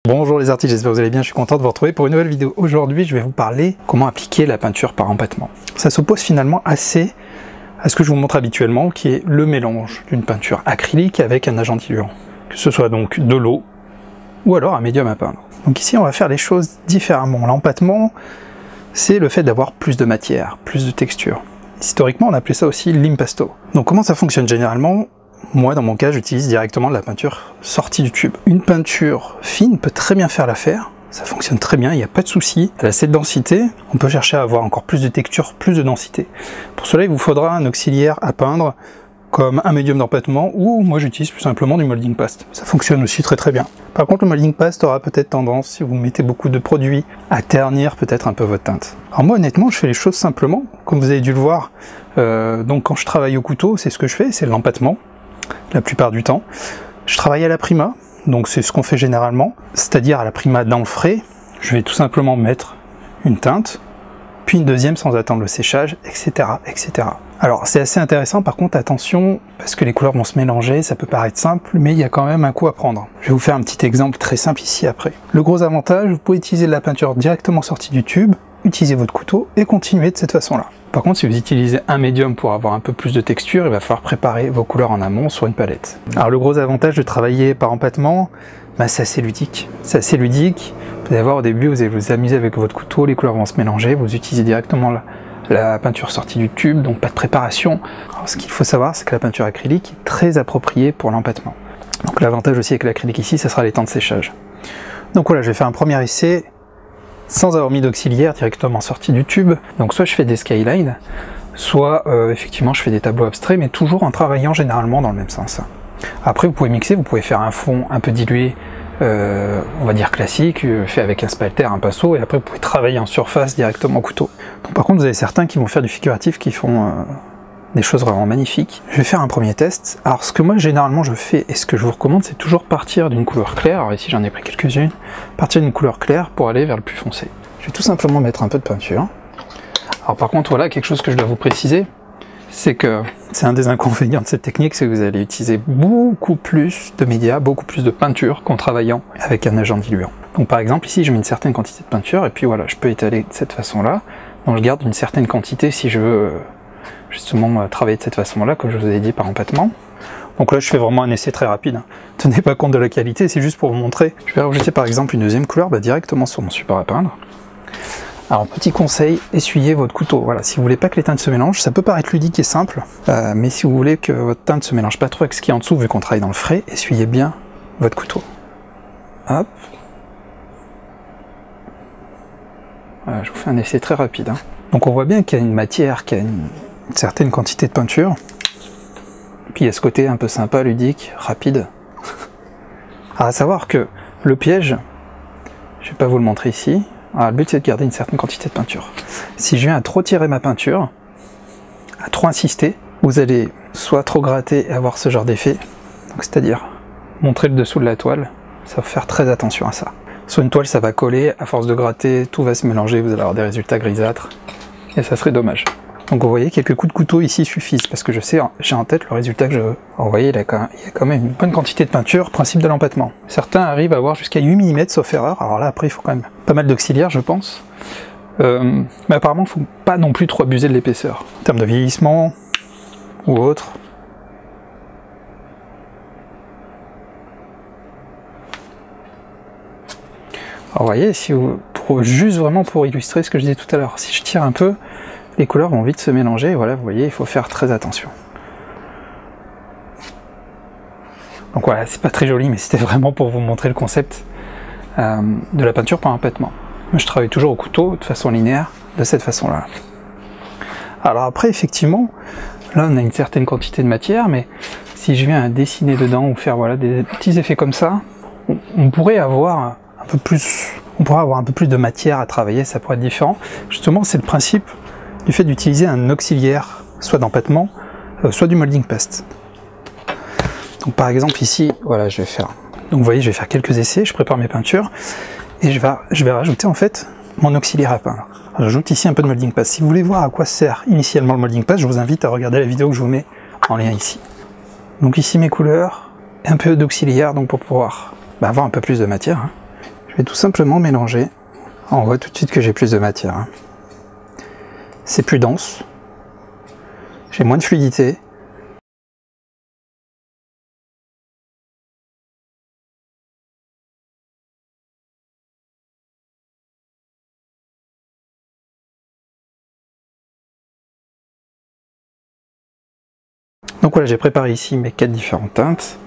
Bonjour les artistes, j'espère que vous allez bien, je suis content de vous retrouver pour une nouvelle vidéo. Aujourd'hui, je vais vous parler comment appliquer la peinture par empattement. Ça s'oppose finalement assez à ce que je vous montre habituellement, qui est le mélange d'une peinture acrylique avec un agent diluant. Que ce soit donc de l'eau ou alors un médium à peindre. Donc ici, on va faire les choses différemment. L'empattement, c'est le fait d'avoir plus de matière, plus de texture. Historiquement, on appelait ça aussi l'impasto. Donc comment ça fonctionne généralement ? Moi, dans mon cas, j'utilise directement de la peinture sortie du tube. Une peinture fine peut très bien faire l'affaire, ça fonctionne très bien, il n'y a pas de souci. Elle a cette densité, on peut chercher à avoir encore plus de texture, plus de densité. Pour cela, il vous faudra un auxiliaire à peindre, comme un médium d'empattement, ou moi j'utilise plus simplement du molding paste. Ça fonctionne aussi très bien. Par contre, le molding paste aura peut-être tendance, si vous mettez beaucoup de produits, à ternir peut-être un peu votre teinte. Alors moi, honnêtement, je fais les choses simplement, comme vous avez dû le voir. Donc quand je travaille au couteau, c'est ce que je fais, c'est l'empattement. La plupart du temps. Je travaille à la prima, donc c'est ce qu'on fait généralement, c'est-à-dire à la prima dans le frais, je vais tout simplement mettre une teinte, puis une deuxième sans attendre le séchage, etc. etc. Alors c'est assez intéressant, par contre attention, parce que les couleurs vont se mélanger, ça peut paraître simple, mais il y a quand même un coup à prendre. Je vais vous faire un petit exemple très simple ici après. Le gros avantage, vous pouvez utiliser de la peinture directement sortie du tube, utilisez votre couteau et continuez de cette façon-là. Par contre, si vous utilisez un médium pour avoir un peu plus de texture, il va falloir préparer vos couleurs en amont sur une palette. Alors le gros avantage de travailler par empattement, c'est assez ludique. C'est assez ludique. Vous allez voir au début, vous allez vous amuser avec votre couteau, les couleurs vont se mélanger, vous utilisez directement la peinture sortie du tube, donc pas de préparation. Alors, ce qu'il faut savoir, c'est que la peinture acrylique est très appropriée pour l'empattement. Donc l'avantage aussi avec l'acrylique ici, ça sera les temps de séchage. Donc voilà, je vais faire un premier essai, sans avoir mis d'auxiliaire directement sorti du tube. Donc soit je fais des skylines, soit effectivement je fais des tableaux abstraits, mais toujours en travaillant généralement dans le même sens. Après vous pouvez mixer, vous pouvez faire un fond un peu dilué, on va dire classique, fait avec un spalter, un pinceau, et après vous pouvez travailler en surface directement au couteau. Donc par contre vous avez certains qui vont faire du figuratif, qui font des choses vraiment magnifiques. Je vais faire un premier test. Alors ce que moi généralement je fais, et ce que je vous recommande, c'est toujours partir d'une couleur claire. Alors ici j'en ai pris quelques-unes. Partir d'une couleur claire pour aller vers le plus foncé. Je vais tout simplement mettre un peu de peinture. Alors par contre voilà, quelque chose que je dois vous préciser, c'est que c'est un des inconvénients de cette technique, c'est que vous allez utiliser beaucoup plus de médias, beaucoup plus de peinture qu'en travaillant avec un agent diluant. Donc par exemple ici je mets une certaine quantité de peinture et puis voilà, je peux étaler de cette façon-là. Donc je garde une certaine quantité si je veux justement travailler de cette façon-là, comme je vous ai dit, par empattement. Donc là je fais vraiment un essai très rapide, tenez pas compte de la qualité, c'est juste pour vous montrer. Je vais rajouter par exemple une deuxième couleur directement sur mon support à peindre. Alors petit conseil, essuyez votre couteau. Voilà, si vous voulez pas que les teintes se mélangent, ça peut paraître ludique et simple, mais si vous voulez que votre teinte se mélange pas trop avec ce qui est en dessous, vu qu'on travaille dans le frais, essuyez bien votre couteau. Hop. Voilà, je vous fais un essai très rapide. Donc on voit bien qu'il y a une matière qui a une certaine quantité de peinture, puis il y a ce côté un peu sympa, ludique, rapide. Alors à savoir que le piège, je vais pas vous le montrer ici, alors, le but c'est de garder une certaine quantité de peinture. Si je viens à trop tirer ma peinture, à trop insister, vous allez soit trop gratter et avoir ce genre d'effet, c'est-à-dire montrer le dessous de la toile, ça faut faire très attention à ça. Sur une toile ça va coller, à force de gratter, tout va se mélanger, vous allez avoir des résultats grisâtres, et ça serait dommage. Donc vous voyez, quelques coups de couteau ici suffisent, parce que je sais, j'ai en tête le résultat que je veux. Alors, vous voyez, il y a quand même une bonne quantité de peinture, principe de l'empattement. Certains arrivent à avoir jusqu'à 8 mm sauf erreur, alors là après il faut quand même pas mal d'auxiliaires je pense. Mais apparemment il ne faut pas non plus trop abuser de l'épaisseur, en termes de vieillissement ou autre. Alors vous voyez, si vous, juste vraiment pour illustrer ce que je disais tout à l'heure, si je tire un peu, les couleurs vont vite se mélanger, voilà, vous voyez, il faut faire très attention. Donc voilà, c'est pas très joli, mais c'était vraiment pour vous montrer le concept de la peinture par empattement. Moi, je travaille toujours au couteau, de façon linéaire, de cette façon-là. Alors après, effectivement, là on a une certaine quantité de matière, mais si je viens à dessiner dedans, ou faire voilà, des petits effets comme ça, on pourrait avoir un peu plus, de matière à travailler, ça pourrait être différent. Justement, c'est le principe du fait d'utiliser un auxiliaire, soit d'empattement, soit du molding paste. Donc par exemple ici, voilà, je vais faire. Donc vous voyez, je vais faire quelques essais, je prépare mes peintures, et je vais rajouter en fait mon auxiliaire à peindre. J'ajoute ici un peu de molding paste. Si vous voulez voir à quoi sert initialement le molding paste, je vous invite à regarder la vidéo que je vous mets en lien ici. Donc ici mes couleurs, un peu d'auxiliaire donc pour pouvoir avoir un peu plus de matière. vais tout simplement mélanger. On voit tout de suite que j'ai plus de matière, hein. C'est plus dense, j'ai moins de fluidité. Donc voilà, j'ai préparé ici mes 4 différentes teintes.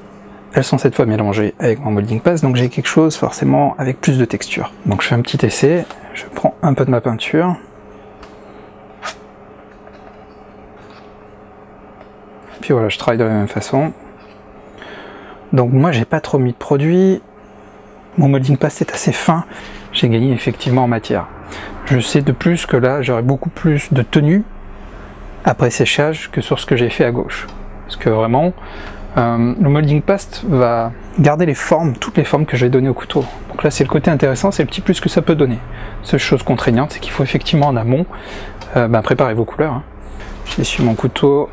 Elles sont cette fois mélangées avec mon molding paste, donc j'ai quelque chose forcément avec plus de texture. Donc je fais un petit essai, je prends un peu de ma peinture. Puis voilà, je travaille de la même façon. Donc moi j'ai pas trop mis de produit, mon molding paste est assez fin, j'ai gagné effectivement en matière. Je sais de plus que là j'aurai beaucoup plus de tenue après séchage que sur ce que j'ai fait à gauche. Parce que vraiment, le molding paste va garder les formes, toutes les formes que je vais donner au couteau. Donc là c'est le côté intéressant, c'est le petit plus que ça peut donner. Seule chose contraignante, c'est qu'il faut effectivement en amont préparer vos couleurs, hein. J'essuie mon couteau.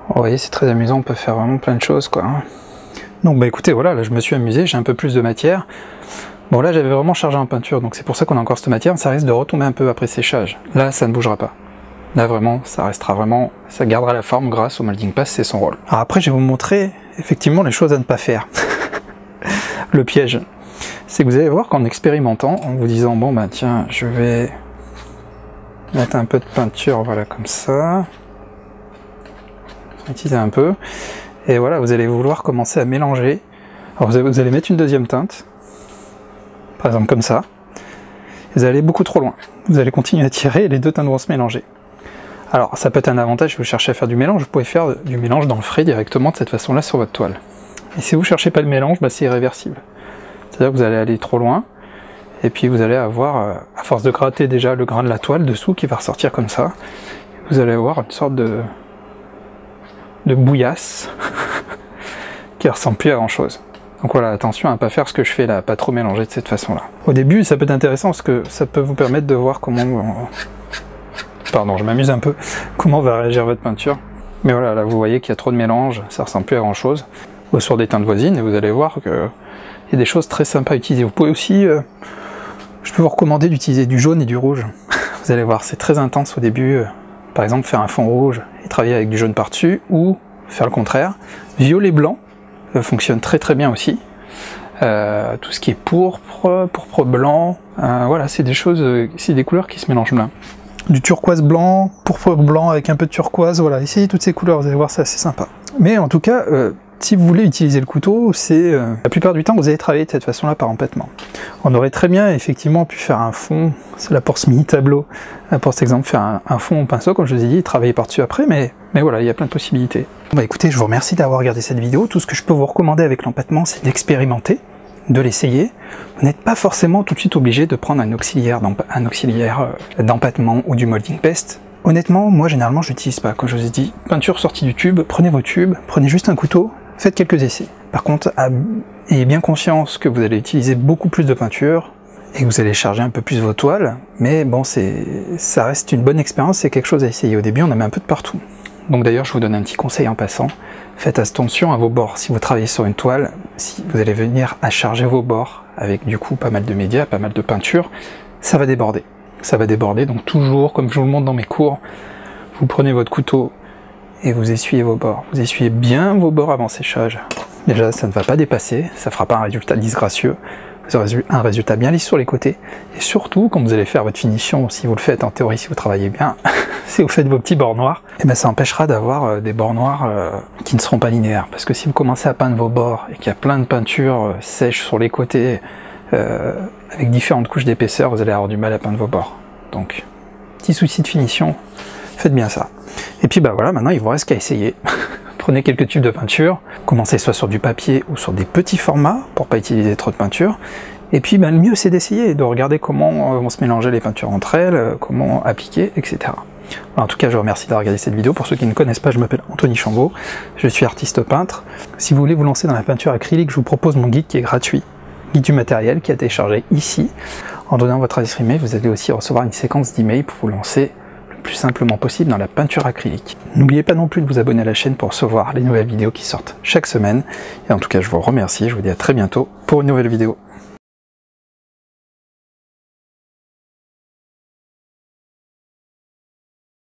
Vous voyez, c'est très amusant, on peut faire vraiment plein de choses, quoi. Donc bah écoutez, voilà, là je me suis amusé, j'ai un peu plus de matière. Bon là j'avais vraiment chargé en peinture, donc c'est pour ça qu'on a encore cette matière, ça risque de retomber un peu après séchage. Là ça ne bougera pas. Là vraiment, ça restera vraiment, ça gardera la forme grâce au molding paste, c'est son rôle. Alors après je vais vous montrer effectivement les choses à ne pas faire. Le piège, c'est que vous allez voir qu'en expérimentant, en vous disant bon bah tiens, je vais mettre un peu de peinture, voilà comme ça. Utiliser un peu, et voilà, vous allez vouloir commencer à mélanger. Alors vous allez mettre une deuxième teinte, par exemple comme ça, vous allez beaucoup trop loin, vous allez continuer à tirer et les deux teintes vont se mélanger. Alors ça peut être un avantage si vous cherchez à faire du mélange, vous pouvez faire du mélange dans le frais directement de cette façon là sur votre toile. Et si vous ne cherchez pas le mélange, bah, c'est irréversible. C'est-à-dire que vous allez aller trop loin, et puis vous allez avoir, à force de gratter déjà le grain de la toile dessous qui va ressortir comme ça, vous allez avoir une sorte de bouillasse qui ressemble plus à grand chose. Donc voilà, attention à ne pas faire ce que je fais là, pas trop mélanger de cette façon là. Au début ça peut être intéressant parce que ça peut vous permettre de voir comment, pardon je m'amuse un peu, comment va réagir votre peinture. Mais voilà, là vous voyez qu'il y a trop de mélange, ça ressemble plus à grand chose. Ou sur des teintes voisines et vous allez voir qu'il y a des choses très sympas à utiliser. Vous pouvez aussi, je peux vous recommander d'utiliser du jaune et du rouge. Vous allez voir, c'est très intense au début. Par exemple faire un fond rouge et travailler avec du jaune par-dessus, ou faire le contraire. Violet blanc fonctionne très très bien aussi. Tout ce qui est pourpre, pourpre blanc, voilà, c'est des choses, c'est des couleurs qui se mélangent bien. Du turquoise blanc, pourpre blanc avec un peu de turquoise, voilà, essayez toutes ces couleurs, vous allez voir, c'est assez sympa. Mais en tout cas, si vous voulez utiliser le couteau, c'est la plupart du temps vous allez travailler de cette façon-là par empattement. On aurait très bien effectivement pu faire un fond, c'est là pour ce mini tableau, pour cet exemple faire un fond au pinceau comme je vous ai dit, travailler par-dessus après, mais voilà, il y a plein de possibilités. Bah écoutez, je vous remercie d'avoir regardé cette vidéo. Tout ce que je peux vous recommander avec l'empattement, c'est d'expérimenter, de l'essayer. Vous n'êtes pas forcément tout de suite obligé de prendre un auxiliaire d'empattement ou du molding paste. Honnêtement, moi généralement je l'utilise pas. Comme je vous ai dit, peinture sortie du tube, prenez vos tubes, prenez juste un couteau, faites quelques essais. Par contre, ayez bien conscience que vous allez utiliser beaucoup plus de peinture et que vous allez charger un peu plus vos toiles, mais bon, ça reste une bonne expérience, c'est quelque chose à essayer. Au début, on en met un peu de partout. Donc d'ailleurs, je vous donne un petit conseil en passant, faites attention à vos bords. Si vous travaillez sur une toile, si vous allez venir à charger vos bords avec du coup pas mal de médias, pas mal de peinture, ça va déborder. Ça va déborder, donc toujours, comme je vous le montre dans mes cours, vous prenez votre couteau et vous essuyez vos bords. Vous essuyez bien vos bords avant séchage. Déjà, ça ne va pas dépasser, ça ne fera pas un résultat disgracieux. Vous aurez un résultat bien lisse sur les côtés. Et surtout, quand vous allez faire votre finition, si vous le faites en théorie, si vous travaillez bien, si vous faites vos petits bords noirs, et ben ça empêchera d'avoir des bords noirs qui ne seront pas linéaires. Parce que si vous commencez à peindre vos bords et qu'il y a plein de peintures sèches sur les côtés, avec différentes couches d'épaisseur, vous allez avoir du mal à peindre vos bords. Donc, petit souci de finition, faites bien ça. Et puis bah voilà, maintenant il vous reste qu'à essayer. Prenez quelques tubes de peinture, commencez soit sur du papier ou sur des petits formats pour pas utiliser trop de peinture. Et puis bah, le mieux c'est d'essayer, de regarder comment vont se mélanger les peintures entre elles, comment appliquer, etc. En tout cas, je vous remercie d'avoir regardé cette vidéo. Pour ceux qui ne connaissent pas, je m'appelle Anthony Chambaud, je suis artiste peintre. Si vous voulez vous lancer dans la peinture acrylique, je vous propose mon guide qui est gratuit, guide du matériel, qui a été téléchargé ici. En donnant votre adresse email, vous allez aussi recevoir une séquence d'emails pour vous lancer le plus simplement possible dans la peinture acrylique. N'oubliez pas non plus de vous abonner à la chaîne pour recevoir les nouvelles vidéos qui sortent chaque semaine. Et en tout cas, je vous remercie, je vous dis à très bientôt pour une nouvelle vidéo.